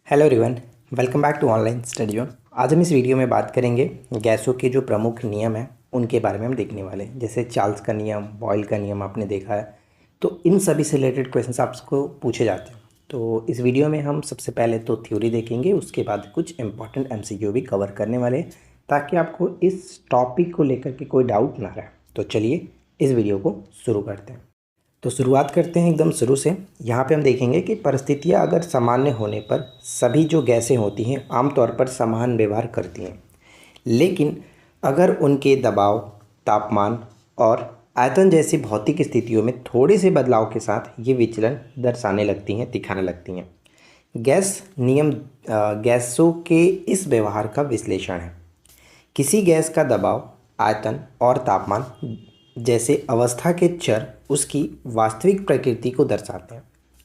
Hello everyone, welcome back to online study zone. आज हम इस वीडियो में बात करेंगे गैसों के जो प्रमुख नियम हैं उनके बारे में हम देखने वाले हैं। जैसे चार्ल्स का नियम, बॉयल का नियम आपने देखा है, तो इन सभी से रिलेटेड क्वेश्चंस आपको पूछे जाते हैं। तो इस वीडियो में हम सबसे पहले तो थ्योरी देखेंगे, उसके बाद कुछ इंपॉर्टेंट MCQ भी कवर करने वाले हैं ताकि आपको इस टॉपिक को लेकर के कोई डाउट ना रहे। तो चलिए इस वीडियो को शुरू करते हैं। तो शुरुआत करते हैं एकदम शुरू से। यहाँ पे हम देखेंगे कि परिस्थितियाँ अगर सामान्य होने पर सभी जो गैसें होती हैं आमतौर पर समान व्यवहार करती हैं, लेकिन अगर उनके दबाव, तापमान और आयतन जैसी भौतिक स्थितियों में थोड़े से बदलाव के साथ ये विचलन दर्शाने लगती हैं, दिखाने लगती हैं। गैस नियम गैसों के इस व्यवहार का विश्लेषण है। किसी गैस का दबाव, आयतन और तापमान जैसे अवस्था के चर उसकी वास्तविक प्रकृति को दर्शाते हैं।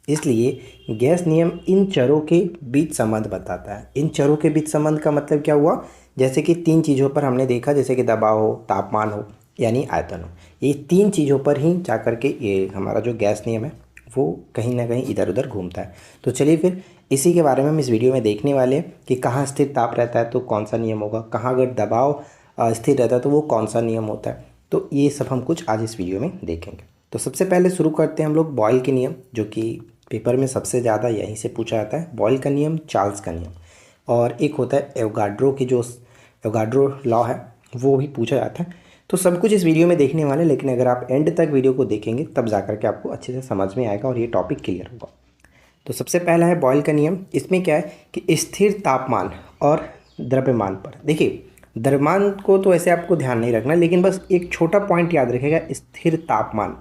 इसलिए गैस नियम इन चरों के बीच संबंध बताता है। इन चरों के बीच संबंध का मतलब क्या हुआ? जैसे कि तीन चीज़ों पर हमने देखा, जैसे कि दबाव हो, तापमान हो यानी आयतन हो। ये तीन चीज़ों पर ही जा कर के ये हमारा जो गैस नियम है वो कहीं ना कहीं इधर उधर घूमता है। तो चलिए फिर इसी के बारे में हम इस वीडियो में देखने वाले हैं कि कहाँ स्थिर ताप रहता है तो कौन सा नियम होगा, कहाँ अगर दबाव स्थिर रहता है तो वो कौन सा नियम होता है। तो ये सब हम कुछ आज इस वीडियो में देखेंगे। तो सबसे पहले शुरू करते हैं हम लोग बॉयल के नियम, जो कि पेपर में सबसे ज़्यादा यहीं से पूछा जाता है। बॉयल का नियम, चार्ल्स का नियम, और एक होता है एवोगाड्रो की जो एवोगाड्रो लॉ है वो भी पूछा जाता है। तो सब कुछ इस वीडियो में देखने वाले, लेकिन अगर आप एंड तक वीडियो को देखेंगे तब जा कर के आपको अच्छे से समझ में आएगा और ये टॉपिक क्लियर होगा। तो सबसे पहला है बॉयल का नियम। इसमें क्या है कि स्थिर तापमान और द्रव्यमान पर, देखिए द्रव्यमान को तो ऐसे आपको ध्यान नहीं रखना, लेकिन बस एक छोटा पॉइंट याद रखेगा, स्थिर तापमान।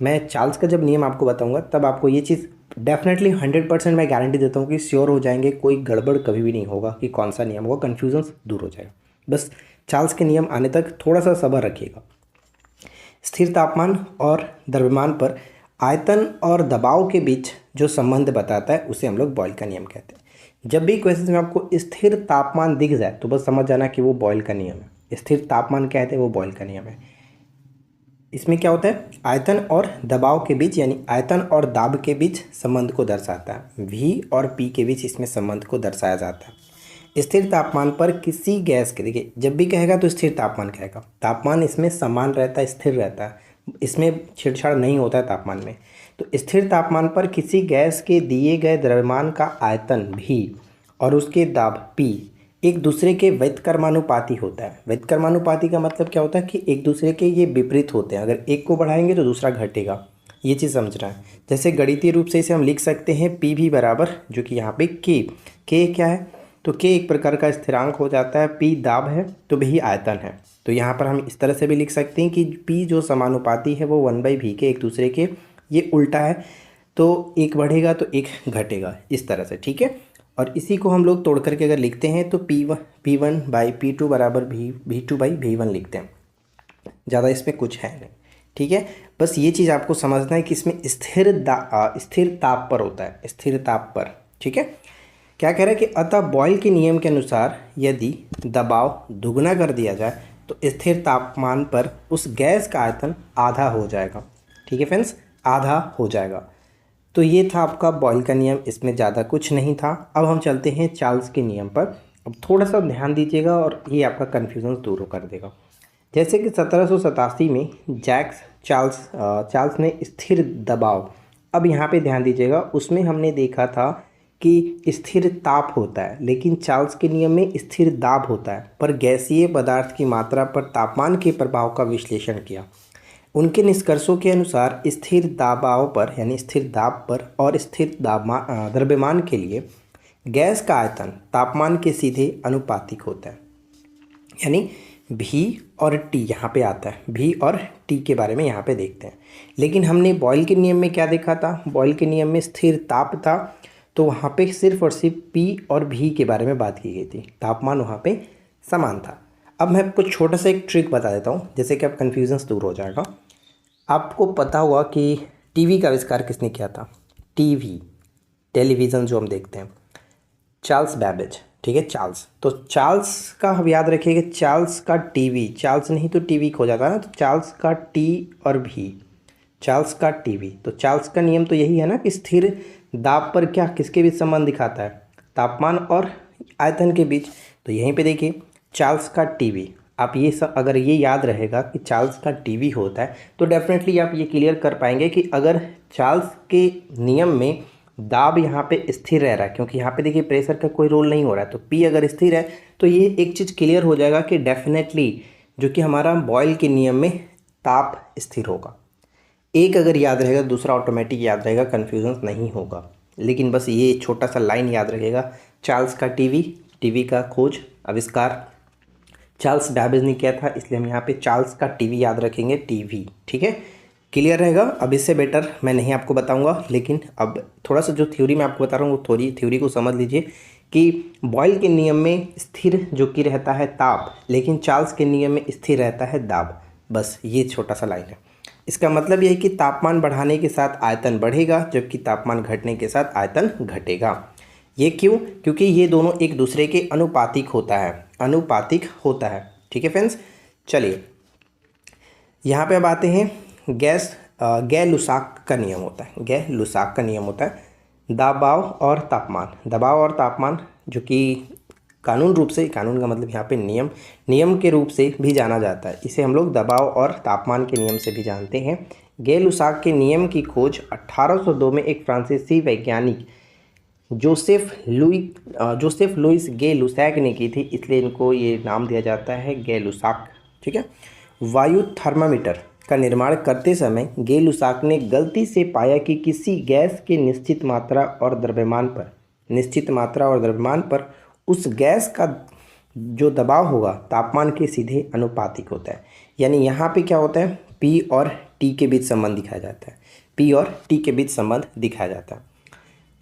मैं चार्ल्स का जब नियम आपको बताऊंगा तब आपको ये चीज़ डेफिनेटली 100% मैं गारंटी देता हूँ कि श्योर हो जाएंगे, कोई गड़बड़ कभी भी नहीं होगा कि कौन सा नियम होगा, कन्फ्यूजन दूर हो जाएगा। बस चार्ल्स के नियम आने तक थोड़ा सा सब्र रखिएगा। स्थिर तापमान और द्रव्यमान पर आयतन और दबाव के बीच जो संबंध बताता है उसे हम लोग बॉयल का नियम कहते हैं। जब भी क्वेश्चन में आपको स्थिर तापमान दिख जाए तो बस समझ जाना कि वो बॉयल का नियम है। स्थिर तापमान कहते हैं वो बॉयल का नियम है। इसमें क्या होता है, आयतन और दबाव के बीच यानी आयतन और दाब के बीच संबंध को दर्शाता है। V और P के बीच इसमें संबंध को दर्शाया जाता है। स्थिर तापमान पर किसी गैस के, देखिए जब भी कहेगा तो स्थिर तापमान कहेगा, तापमान इसमें समान रहता है, स्थिर रहता है, इसमें छेड़छाड़ नहीं होता है तापमान में। तो स्थिर तापमान पर किसी गैस के दिए गए द्रव्यमान का आयतन V और उसके दाब P एक दूसरे के व्युत्क्रमानुपाती होता है। व्युत्क्रमानुपाती का मतलब क्या होता है कि एक दूसरे के ये विपरीत होते हैं, अगर एक को बढ़ाएंगे तो दूसरा घटेगा। ये चीज़ समझना है। जैसे गणितीय रूप से इसे हम लिख सकते हैं PV बराबर, जो कि यहाँ पे K क्या है, तो K एक प्रकार का स्थिरांक हो जाता है, P दाब है तो V आयतन है। तो यहाँ पर हम इस तरह से भी लिख सकते हैं कि P जो समानुपाती है वो 1/V के, एक दूसरे के ये उल्टा है, तो एक बढ़ेगा तो एक घटेगा, इस तरह से, ठीक है। और इसी को हम लोग तोड़ करके अगर लिखते हैं तो P1/P2 बराबर V2/V1 लिखते हैं। ज़्यादा इसमें कुछ है नहीं, ठीक है। बस ये चीज़ आपको समझना है कि इसमें स्थिर ताप पर होता है, स्थिर ताप पर, ठीक है। क्या कह रहा है कि अतः बॉयल के नियम के अनुसार यदि दबाव दुगना कर दिया जाए तो स्थिर तापमान पर उस गैस का आयतन आधा हो जाएगा, ठीक है फ्रेंड्स, आधा हो जाएगा। तो ये था आपका बॉयल का नियम, इसमें ज़्यादा कुछ नहीं था। अब हम चलते हैं चार्ल्स के नियम पर। अब थोड़ा सा ध्यान दीजिएगा और ये आपका कन्फ्यूज़न दूर कर देगा। जैसे कि 1787 में चार्ल्स ने स्थिर दबाव, अब यहाँ पे ध्यान दीजिएगा, उसमें हमने देखा था कि स्थिर ताप होता है, लेकिन चार्ल्स के नियम में स्थिर दाब होता है, पर गैसीय पदार्थ की मात्रा पर तापमान के प्रभाव का विश्लेषण किया। उनके निष्कर्षों के अनुसार स्थिर दबाव पर यानी स्थिर दाब पर और स्थिर द्रव्यमान के लिए गैस का आयतन तापमान के सीधे अनुपातिक होता है, यानी V और T यहाँ पे आता है। V और T के बारे में यहाँ पे देखते हैं। लेकिन हमने बॉयल के नियम में क्या देखा था, बॉयल के नियम में स्थिर ताप था, तो वहाँ पे सिर्फ और सिर्फ P और V के बारे में बात की गई थी, तापमान वहाँ पे समान था। अब मैं आपको छोटा सा एक ट्रिक बता देता हूँ, जैसे कि अब कन्फ्यूजन दूर हो जाएगा। आपको पता होगा कि टीवी का आविष्कार किसने किया था, टीवी, टेलीविज़न जो हम देखते हैं, चार्ल्स बैबेज, ठीक है, चार्ल्स। तो चार्ल्स का हम याद रखिएगा, चार्ल्स का टीवी, चार्ल्स नहीं तो टीवी खो जाता है ना, तो चार्ल्स का T और V, चार्ल्स का टीवी। तो चार्ल्स का नियम तो यही है ना कि स्थिर दाब पर क्या किसके बीच संबंध दिखाता है, तापमान और आयतन के बीच। तो यहीं पे देखिए चार्ल्स का टीवी, आप ये सब अगर ये याद रहेगा कि चार्ल्स का टीवी होता है तो डेफिनेटली आप ये क्लियर कर पाएंगे कि अगर चार्ल्स के नियम में दाब यहाँ पे स्थिर रह रहा है, क्योंकि यहाँ पे देखिए प्रेशर का कोई रोल नहीं हो रहा है, तो पी अगर स्थिर है तो ये एक चीज़ क्लियर हो जाएगा कि डेफिनेटली जो कि हमारा बॉयल के नियम में ताप स्थिर होगा। एक अगर याद रहेगा दूसरा ऑटोमेटिक याद रहेगा, कन्फ्यूजन नहीं होगा। लेकिन बस ये छोटा सा लाइन याद रखेगा, चार्ल्स का टीवी, टीवी का खोज आविष्कार चार्ल्स बैबेज ने किया था, इसलिए हम यहाँ पे चार्ल्स का टीवी याद रखेंगे, टीवी। ठीक है, क्लियर रहेगा। अब इससे बेटर मैं नहीं आपको बताऊंगा, लेकिन अब थोड़ा सा जो थ्योरी मैं आपको बता रहा हूँ वो थोड़ी थ्योरी को समझ लीजिए कि बॉयल के नियम में स्थिर जो कि रहता है ताप, लेकिन चार्ल्स के नियम में स्थिर रहता है दाब। बस ये छोटा सा लाइन है। इसका मतलब ये है कि तापमान बढ़ाने के साथ आयतन बढ़ेगा, जबकि तापमान घटने के साथ आयतन घटेगा। ये क्यों? क्योंकि ये दोनों एक दूसरे के अनुपातिक होता है, अनुपातिक होता है। ठीक है फ्रेंड्स, चलिए यहाँ पे अब आते हैं गैर लुसाक का नियम होता है। गैर लुसाक का नियम होता है दबाव और तापमान। दबाव और तापमान जो कि कानून रूप से, कानून का मतलब यहाँ पे नियम के रूप से भी जाना जाता है। इसे हम लोग दबाव और तापमान के नियम से भी जानते हैं। गैर लुसाक के नियम की खोज 1802 में एक फ्रांसीसी वैज्ञानिक जोसेफ लुइस गे लुसाक ने की थी, इसलिए इनको ये नाम दिया जाता है गे लुसाक। ठीक है, वायु थर्मामीटर का निर्माण करते समय गे लुसाक ने गलती से पाया कि किसी गैस के निश्चित मात्रा और द्रव्यमान पर उस गैस का जो दबाव होगा तापमान के सीधे अनुपातिक होता है। यानी यहाँ पे क्या होता है, पी और टी के बीच संबंध दिखाया जाता है, पी और टी के बीच संबंध दिखाया जाता है।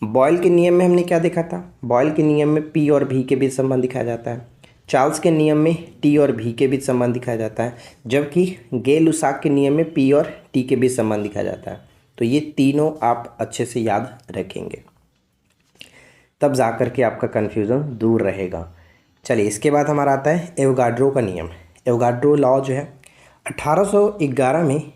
बॉयल के नियम में हमने क्या देखा था, बॉयल के नियम में पी और भी के बीच संबंध दिखाया जाता है। चार्ल्स के नियम में टी और भी के बीच संबंध दिखाया जाता है, जबकि गे लुसाक के नियम में पी और टी के बीच संबंध दिखाया जाता है। तो ये तीनों आप अच्छे से याद रखेंगे, तब जा कर के आपका कन्फ्यूज़न दूर रहेगा। चलिए इसके बाद हमारा आता है एवोगाड्रो का नियम। एवोगाड्रो लॉ जो है 1811 में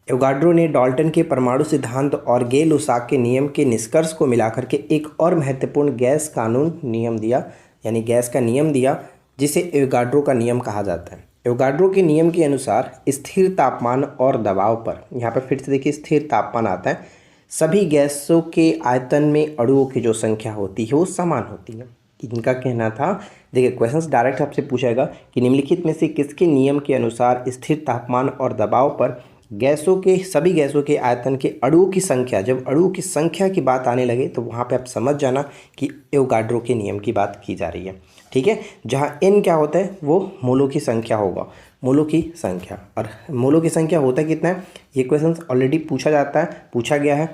एवोगाड्रो ने डाल्टन के परमाणु सिद्धांत और गे लुसाक के नियम के निष्कर्ष को मिलाकर के एक और महत्वपूर्ण गैस कानून नियम दिया, यानी गैस का नियम दिया, जिसे एवोगाड्रो का नियम कहा जाता है। एवोगाड्रो के नियम के अनुसार स्थिर तापमान और दबाव पर, यहाँ पर फिर से देखिए स्थिर तापमान आता है, सभी गैसों के आयतन में अणुओं की जो संख्या होती है वो समान होती है। इनका कहना था, देखिए क्वेश्चंस डायरेक्ट आपसे पूछेगा कि निम्नलिखित में से किसके नियम के अनुसार स्थिर तापमान और दबाव पर सभी गैसों के आयतन के अणुओं की संख्या, जब अणुओं की संख्या की बात आने लगे तो वहाँ पे आप समझ जाना कि एवोगाड्रो के नियम की बात की जा रही है। ठीक है, जहाँ n क्या होता है वो मोलों की संख्या होगा, मोलों की संख्या। और मोलों की संख्या होता कितना है, ये क्वेश्चन ऑलरेडी पूछा गया है।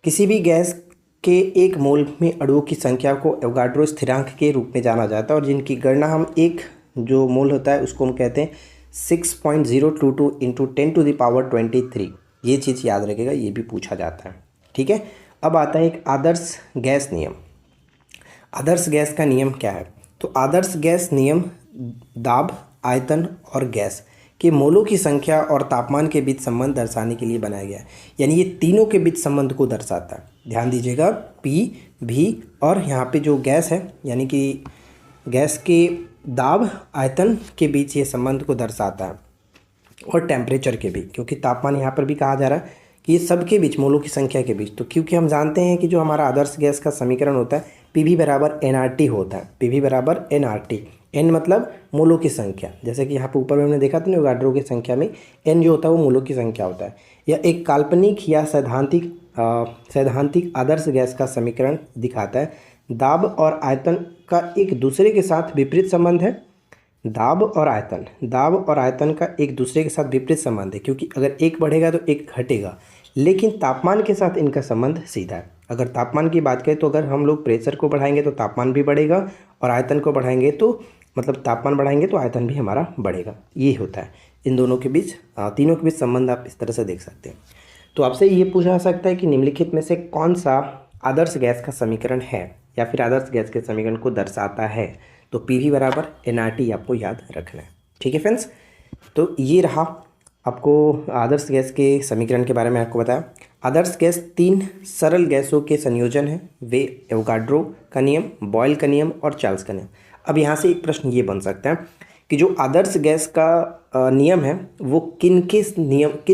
किसी भी गैस के एक मोल में अणुओं की संख्या को एवोगाड्रो स्थिरांक के रूप में जाना जाता है, और जिनकी गणना हम एक जो मोल होता है उसको हम कहते हैं 6.022 इंटू 10⁻23। ये चीज़ याद रखेगा, ये भी पूछा जाता है। ठीक है, अब आता है एक आदर्श गैस नियम। आदर्श गैस का नियम क्या है, तो आदर्श गैस नियम दाब, आयतन और गैस के मोलों की संख्या और तापमान के बीच संबंध दर्शाने के लिए बनाया गया है। यानी ये तीनों के बीच संबंध को दर्शाता है। ध्यान दीजिएगा, पी, भी और यहाँ पे जो गैस है, यानी कि गैस के दाब, आयतन के बीच ये संबंध को दर्शाता है, और टेम्परेचर के भी, क्योंकि तापमान यहाँ पर भी कहा जा रहा है कि ये सबके बीच, मोलों की संख्या के बीच। तो क्योंकि हम जानते हैं कि जो हमारा आदर्श गैस का समीकरण होता है पी बराबर nRT होता है, पी बराबर nRT। n मतलब मोलों की संख्या, जैसे कि यहाँ पर ऊपर में हमने देखा था ना, एवोगाड्रो की संख्या में n जो होता है वो मोलों की संख्या होता है। यह एक काल्पनिक या सैद्धांतिक आदर्श गैस का समीकरण दिखाता है। दाब और आयतन का एक दूसरे के साथ विपरीत संबंध है। दाब और आयतन का एक दूसरे के साथ विपरीत संबंध है, क्योंकि अगर एक बढ़ेगा तो एक घटेगा, लेकिन तापमान के साथ इनका संबंध सीधा है। अगर तापमान की बात करें तो अगर हम लोग प्रेशर को बढ़ाएंगे तो तापमान भी बढ़ेगा, और आयतन को बढ़ाएंगे तो तापमान बढ़ाएंगे तो आयतन भी हमारा बढ़ेगा। ये होता है इन दोनों के बीच, तीनों के बीच संबंध आप इस तरह से देख सकते हैं। तो आपसे ये पूछा जा सकता है कि निम्नलिखित में से कौन सा आदर्श गैस का समीकरण है या फिर आदर्श गैस के समीकरण को दर्शाता है, तो पी बराबर nRT आपको याद रखना है। ठीक है फ्रेंड्स, तो ये रहा आपको आदर्श गैस के समीकरण के बारे में आपको बताया। आदर्श गैस 3 सरल गैसों के संयोजन है, वे एवोगाड्रो का नियम, बॉयल का नियम और चार्ल्स का नियम। अब यहाँ से एक प्रश्न ये बन सकता है कि जो आदर्श गैस का नियम है वो किन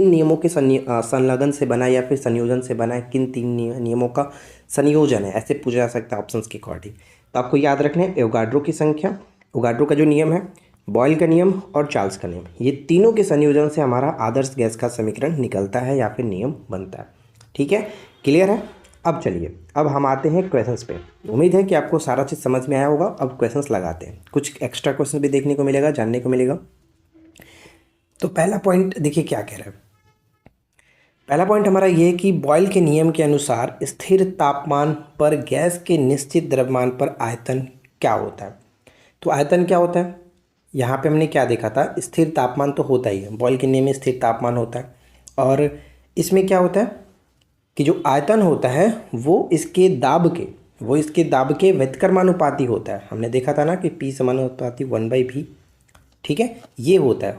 नियमों के संलग्न से बना है या फिर संयोजन से बना है, किन 3 नियमों का संयोजन है, ऐसे पूछा जा सकता है ऑप्शंस के अकॉर्डिंग। तो आपको याद रखना है एवोगाड्रो की संख्या, एवोगाड्रो का जो नियम है, बॉयल का नियम और चार्ल्स का नियम, ये तीनों के संयोजन से हमारा आदर्श गैस का समीकरण निकलता है या फिर नियम बनता है। ठीक है, क्लियर है। अब चलिए, अब हम आते हैं क्वेश्चंस पे। उम्मीद है कि आपको सारा चीज़ समझ में आया होगा। अब क्वेश्चंस लगाते हैं, कुछ एक्स्ट्रा क्वेश्चन भी देखने को मिलेगा, जानने को मिलेगा। तो पहला पॉइंट देखिए क्या कह रहा है। पहला पॉइंट हमारा ये है कि बॉयल के नियम के अनुसार स्थिर तापमान पर गैस के निश्चित द्रव्यमान पर आयतन क्या होता है। तो आयतन क्या होता है, यहाँ पे हमने क्या देखा था, स्थिर तापमान तो होता ही है, बॉयल के नियम में स्थिर तापमान होता है, और इसमें क्या होता है कि जो आयतन होता है वो इसके दाब के व्युत्क्रमानुपाती होता है। हमने देखा था ना कि P समानुपाती 1/v, ठीक है, ये होता है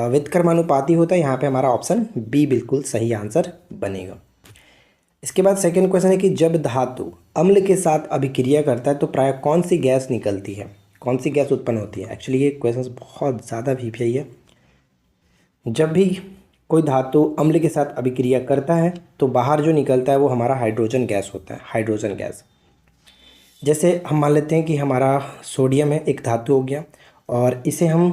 व्युत्क्रमानुपाती होता है। यहाँ पे हमारा ऑप्शन बी बिल्कुल सही आंसर बनेगा। इसके बाद सेकंड क्वेश्चन है कि जब धातु अम्ल के साथ अभिक्रिया करता है तो प्राय कौन सी गैस निकलती है, कौन सी गैस उत्पन्न होती है। एक्चुअली ये क्वेश्चन बहुत ज़्यादा VVI है। जब भी कोई धातु अम्ल के साथ अभिक्रिया करता है तो बाहर जो निकलता है वो हमारा हाइड्रोजन गैस होता है, हाइड्रोजन गैस। जैसे हम मान लेते हैं कि हमारा सोडियम है, एक धातु हो गया, और इसे हम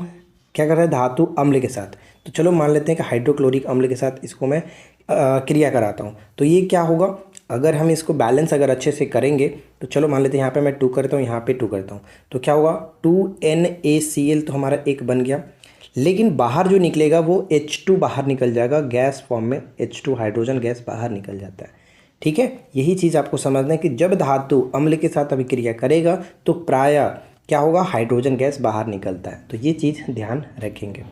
क्या कर रहे हैं, धातु अम्ल के साथ, तो चलो मान लेते हैं कि हाइड्रोक्लोरिक अम्ल के साथ इसको मैं क्रिया कराता हूँ। तो ये क्या होगा, अगर हम इसको बैलेंस अगर अच्छे से करेंगे तो चलो मान लेते हैं यहाँ पे मैं 2 करता हूँ, यहाँ पे 2 करता हूँ, तो क्या होगा 2NaCl तो हमारा एक बन गया, लेकिन बाहर जो निकलेगा वो H2 बाहर निकल जाएगा, गैस फॉर्म में H2 हाइड्रोजन गैस बाहर निकल जाता है। ठीक है, यही चीज़ आपको समझना है कि जब धातु अम्ल के साथ अभिक्रिया करेगा तो प्रायः क्या होगा, हाइड्रोजन गैस बाहर निकलता है। तो ये चीज़ ध्यान रखेंगे।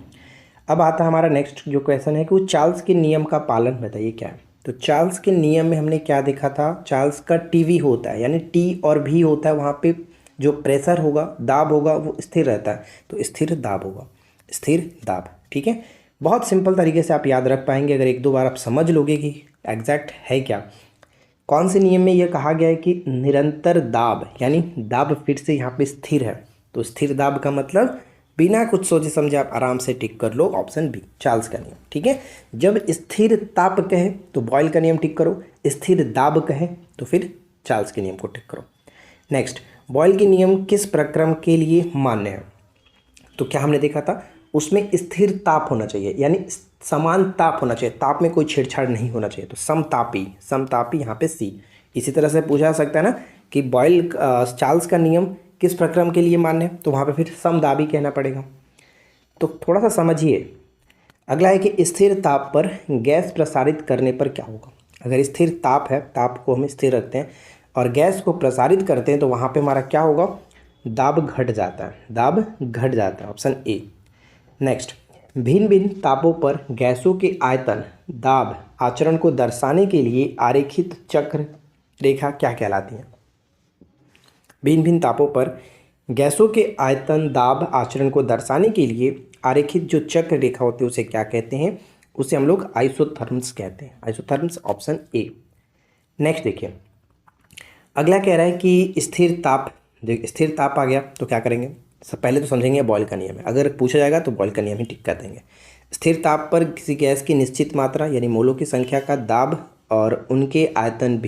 अब आता है हमारा नेक्स्ट जो क्वेश्चन है कि वो चार्ल्स के नियम का पालन बताइए क्या है। तो चार्ल्स के नियम में हमने क्या देखा था, चार्ल्स का TV होता है, यानी T और V होता है, वहाँ पे जो प्रेशर होगा, दाब होगा, वो स्थिर रहता है, तो स्थिर दाब होगा, स्थिर दाब। ठीक है, बहुत सिंपल तरीके से आप याद रख पाएंगे अगर 1-2 बार आप समझ लोगे कि एग्जैक्ट है क्या। कौन से नियम में यह कहा गया है कि निरंतर दाब, यानी दाब फिर से यहाँ पे स्थिर है, तो स्थिर दाब का मतलब बिना कुछ सोचे समझे आप आराम से टिक कर लो ऑप्शन बी, चार्ल्स का नियम। ठीक है, जब स्थिर ताप कहे तो बॉयल का नियम टिक करो, स्थिर दाब कहे तो फिर चार्ल्स के नियम को टिक करो। नेक्स्ट, बॉयल के नियम किस प्रक्रम के लिए मान्य है। तो क्या हमने देखा था, उसमें स्थिर ताप होना चाहिए, यानी समान ताप होना चाहिए, ताप में कोई छेड़छाड़ नहीं होना चाहिए, तो समतापी यहाँ पे सी। इसी तरह से पूछा जा सकता है ना कि बॉयल चार्ल्स का नियम किस प्रक्रम के लिए मान्य है, तो वहाँ पे फिर समदाबी कहना पड़ेगा। तो थोड़ा सा समझिए। अगला है कि स्थिर ताप पर गैस प्रसारित करने पर क्या होगा। अगर स्थिर ताप है, ताप को हम स्थिर रखते हैं और गैस को प्रसारित करते हैं तो वहाँ पे हमारा क्या होगा, दाब घट जाता है, दाब घट जाता है, ऑप्शन ए। नेक्स्ट, भिन्न भिन्न तापों पर गैसों के आयतन दाब आचरण को दर्शाने के लिए आरेखित चक्र रेखा क्या कहलाती है। भिन्न भिन्न तापों पर गैसों के आयतन दाब आचरण को दर्शाने के लिए आरेखित जो चक्र रेखा होती है उसे क्या कहते हैं, उसे हम लोग आइसोथर्म्स कहते हैं, आइसोथर्म्स, ऑप्शन ए। नेक्स्ट देखिए, अगला कह रहा है कि स्थिर ताप आ गया तो क्या करेंगे, सब पहले तो समझेंगे बॉयल का नियम है, अगर पूछा जाएगा तो बॉयल का नियम ही टिक कर देंगे। स्थिर ताप पर किसी गैस की निश्चित मात्रा यानी मोलों की संख्या का दाब और उनके आयतन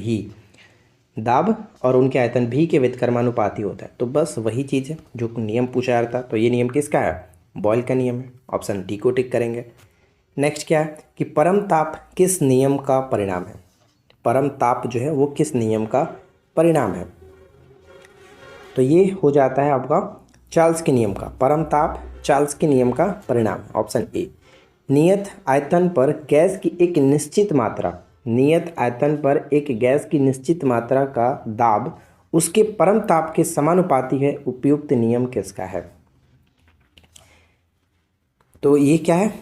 भी के व्युत्क्रमानुपाती होता है। तो बस वही चीज़ है जो नियम पूछा जा रहा था, तो ये नियम किसका है, बॉयल का नियम है, ऑप्शन डी को टिक करेंगे। नेक्स्ट क्या है कि परम ताप किस नियम का परिणाम है। परम ताप जो है वो किस नियम का परिणाम है, तो ये हो जाता है आपका चार्ल्स के नियम का, परम ताप चार्ल्स के नियम का परिणाम, ऑप्शन ए। नियत आयतन पर गैस की एक निश्चित मात्रा, नियत आयतन पर एक गैस की निश्चित मात्रा का दाब उसके परम ताप के समानुपाती है, उपयुक्त नियम किसका है। तो ये क्या है,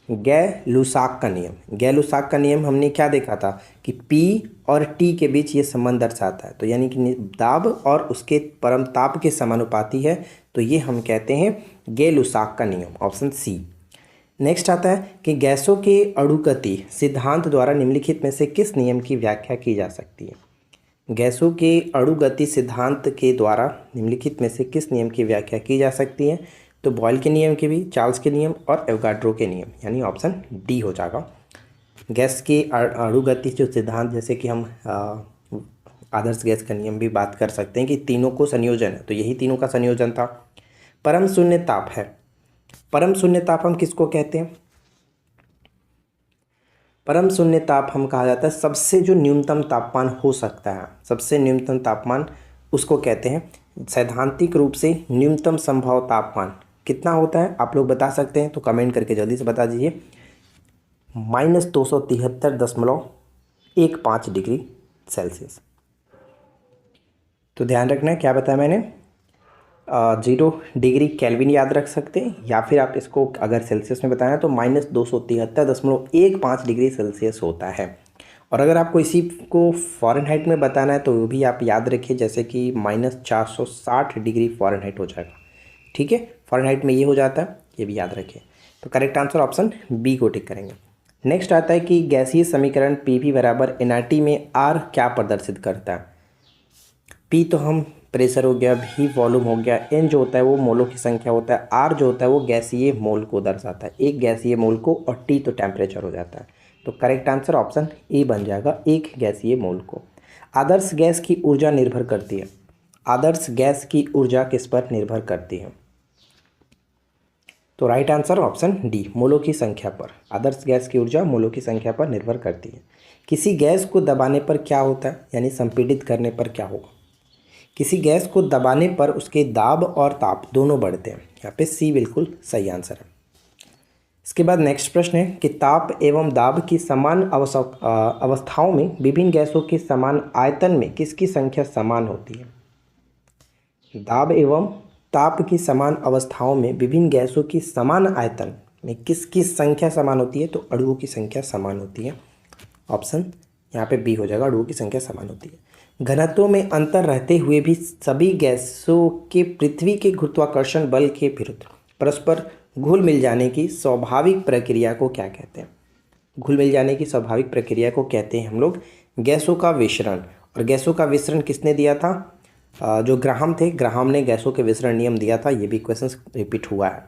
गै-लुसाक का नियम। गै-लुसाक का नियम हमने क्या देखा था कि P और T के बीच ये संबंध दर्शाता है, तो यानी कि दाब और उसके परम ताप के समानुपाती है, तो ये हम कहते हैं गै-लुसाक का नियम, ऑप्शन सी। नेक्स्ट आता है कि गैसों के अणुगति सिद्धांत द्वारा निम्नलिखित में से किस नियम की व्याख्या की जा सकती है। गैसों के अणुगति सिद्धांत के द्वारा निम्नलिखित में से किस नियम की व्याख्या की जा सकती है। तो बॉयल के नियम के भी, चार्ल्स के नियम और एवोगाड्रो के नियम, यानी ऑप्शन डी हो जाएगा। गैस के अणुगति जो सिद्धांत, जैसे कि हम आदर्श गैस का नियम भी बात कर सकते हैं कि तीनों को संयोजन है, तो यही तीनों का संयोजन था। परम शून्य ताप है। परम शून्य ताप हम किसको कहते हैं? परम शून्य ताप हम कहा जाता है सबसे जो न्यूनतम तापमान हो सकता है, सबसे न्यूनतम तापमान उसको कहते हैं। सैद्धांतिक रूप से न्यूनतम संभव तापमान कितना होता है आप लोग बता सकते हैं, तो कमेंट करके जल्दी से बता दीजिए। -273.15 डिग्री सेल्सियस। तो ध्यान रखना है क्या बताया मैंने, 0 डिग्री केल्विन याद रख सकते हैं, या फिर आप इसको अगर सेल्सियस में बताना है तो -273.15 डिग्री सेल्सियस होता है। और अगर आपको इसी को फ़ारेनहाइट में बताना है तो वो भी आप याद रखिए, जैसे कि -460 डिग्री फ़ारेनहाइट हो जाएगा। ठीक है, फ़ारेनहाइट में ये हो जाता है, ये भी याद रखिए। तो करेक्ट आंसर ऑप्शन बी को टिक करेंगे। नेक्स्ट आता है कि गैसीय समीकरण पीवी बराबर एनआरटी में आर क्या प्रदर्शित करता है। पी तो हम प्रेशर हो गया, भी वॉल्यूम हो गया, एन जो होता है वो मोलों की संख्या होता है, आर जो होता है वो गैसीय मोल को दर्शाता है, एक गैसीय मोल को, और टी तो टेम्परेचर हो जाता है। तो करेक्ट आंसर ऑप्शन ए बन जाएगा, एक गैसीय मोल को। आदर्श गैस की ऊर्जा निर्भर करती है। आदर्श गैस की ऊर्जा किस पर निर्भर करती है? तो राइट आंसर ऑप्शन डी, मोलों की संख्या पर। आदर्श गैस की ऊर्जा मोलों की संख्या पर निर्भर करती है। किसी गैस को दबाने पर क्या होता है, यानी संपीड़ित करने पर क्या होगा? किसी गैस को दबाने पर उसके दाब और ताप दोनों बढ़ते हैं। यहाँ पे सी बिल्कुल सही आंसर है। इसके बाद नेक्स्ट प्रश्न है कि ताप एवं दाब की समान अवस्थाओं में विभिन्न गैसों के समान आयतन में किसकी संख्या समान होती है? दाब एवं ताप की समान अवस्थाओं में विभिन्न गैसों की समान आयतन में किसकी संख्या समान होती है? तो अणुओं की संख्या समान होती है। ऑप्शन यहाँ पे बी हो जाएगा, अणुओं की संख्या समान होती है। घनत्व में अंतर रहते हुए भी सभी गैसों के पृथ्वी के गुरुत्वाकर्षण बल के विरुद्ध परस्पर घुल मिल जाने की स्वाभाविक प्रक्रिया को क्या कहते हैं? घुल मिल जाने की स्वाभाविक प्रक्रिया को कहते हैं हम लोग गैसों का विसरण। और गैसों का विसरण किसने दिया था? जो ग्राहम थे, ग्राहम ने गैसों के विसरण नियम दिया था। ये भी क्वेश्चन रिपीट हुआ है।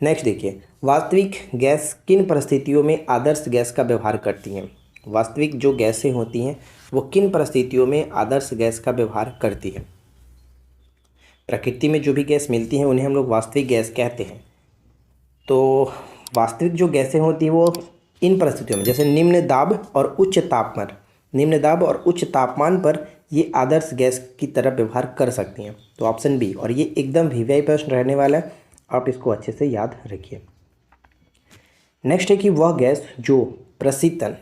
नेक्स्ट देखिए, वास्तविक गैस किन परिस्थितियों में आदर्श गैस का व्यवहार करती हैं? वास्तविक जो गैसें होती हैं वो किन परिस्थितियों में आदर्श गैस का व्यवहार करती है? प्रकृति में जो भी गैस मिलती हैं उन्हें हम लोग वास्तविक गैस कहते हैं। तो वास्तविक जो गैसें होती हैं वो इन परिस्थितियों में, जैसे निम्न दाब और उच्च तापमान, निम्न दाब और उच्च तापमान पर ये आदर्श गैस की तरह व्यवहार कर सकती हैं। तो ऑप्शन बी, और ये एकदम वीवीआई प्रश्न रहने वाला है, आप इसको अच्छे से याद रखिए। नेक्स्ट है कि वह गैस जो प्रशीतन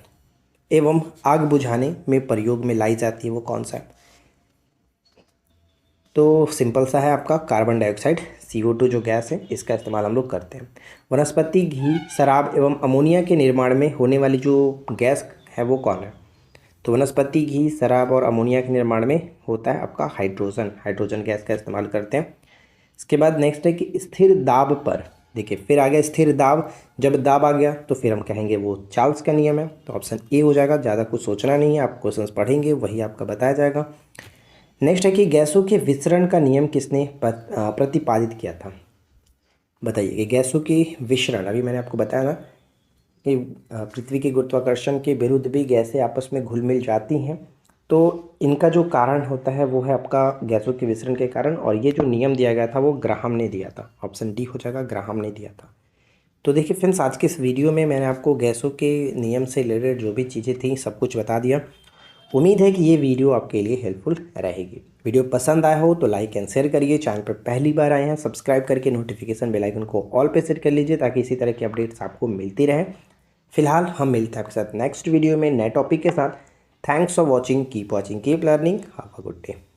एवं आग बुझाने में प्रयोग में लाई जाती है वो कौन सा है? तो सिंपल सा है आपका, कार्बन डाइऑक्साइड, CO2 जो गैस है इसका इस्तेमाल हम लोग करते हैं। वनस्पति घी, शराब एवं अमोनिया के निर्माण में होने वाली जो गैस है वो कौन है? तो वनस्पति घी, शराब और अमोनिया के निर्माण में होता है आपका हाइड्रोजन, हाइड्रोजन गैस का इस्तेमाल करते हैं। इसके बाद नेक्स्ट है कि स्थिर दाब पर, देखिए फिर आ गया स्थिर दाब, जब दाब आ गया तो फिर हम कहेंगे वो चार्ल्स का नियम है। तो ऑप्शन ए हो जाएगा, ज़्यादा कुछ सोचना नहीं है, आप क्वेश्चंस पढ़ेंगे वही आपका बताया जाएगा। नेक्स्ट है कि गैसों के विसरण का नियम किसने प्रतिपादित किया था? बताइए कि गैसों के विसरण, अभी मैंने आपको बताया ना कि पृथ्वी के गुरुत्वाकर्षण के विरुद्ध भी गैसें आपस में घुल मिल जाती हैं, तो इनका जो कारण होता है वो है आपका गैसों के विसरण के कारण, और ये जो नियम दिया गया था वो ग्राहम ने दिया था। ऑप्शन डी हो जाएगा, ग्राहम ने दिया था। तो देखिए फ्रेंड्स, आज के इस वीडियो में मैंने आपको गैसों के नियम से रिलेटेड जो भी चीज़ें थी सब कुछ बता दिया। उम्मीद है कि ये वीडियो आपके लिए हेल्पफुल रहेगी। वीडियो पसंद आया हो तो लाइक एंड शेयर करिए। चैनल पर पहली बार आए हैं सब्सक्राइब करके नोटिफिकेशन बेल आइकन को ऑल पे सेट कर लीजिए ताकि इसी तरह की अपडेट्स आपको मिलती रहे। फिलहाल हम मिलते हैं आपके साथ नेक्स्ट वीडियो में नए टॉपिक के साथ। Thanks for watching, keep learning, have a good day.